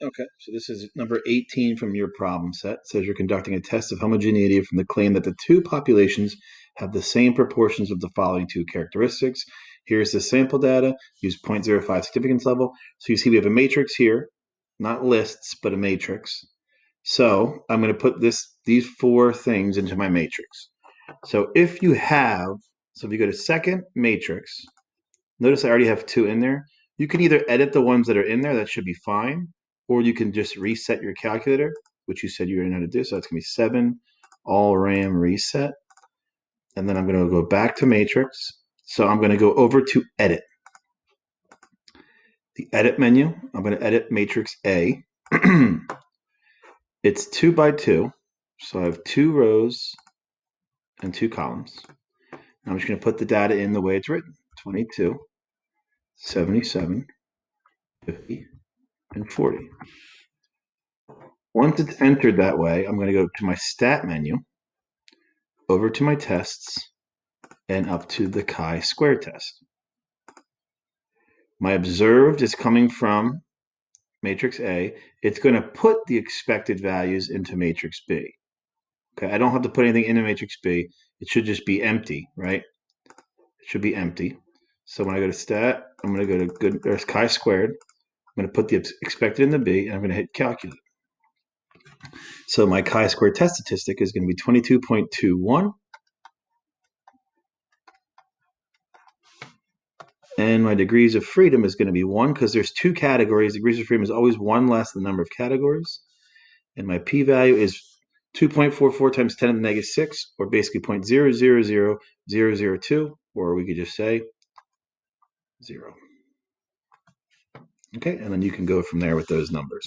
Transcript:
Okay, so this is number 18 from your problem set. It says you're conducting a test of homogeneity from the claim that the two populations have the same proportions of the following two characteristics. Here's the sample data. Use 0.05 significance level. So you see we have a matrix here, not lists, but a matrix. So I'm going to put these four things into my matrix. So if you go to second matrix, notice I already have two in there. You can either edit the ones that are in there, that should be fine, or you can just reset your calculator, which you said you already know how to do. So that's going to be 7 all RAM reset. And then I'm going to go back to matrix. So I'm going to go over to edit. The edit menu, I'm going to edit matrix A. It's 2 by 2. So I have 2 rows and 2 columns. I'm just going to put the data in the way it's written. 22, 77, 50, and 40. Once it's entered that way, I'm going to go to my stat menu, over to my tests, and up to the chi-square test. My observed is coming from matrix A. It's going to put the expected values into matrix B. Okay, I don't have to put anything into matrix B. It should just be empty, right? It should be empty. So when I go to stat, I'm going to go to there's chi-squared. I'm going to put the expected in the B, and I'm going to hit calculate. So my chi-square test statistic is going to be 22.21. And my degrees of freedom is going to be 1 because there's 2 categories. Degrees of freedom is always 1 less than the number of categories. And my p-value is 2.44 times 10 to the negative 6, or basically 0.000002, or we could just say 0. Okay, and then you can go from there with those numbers.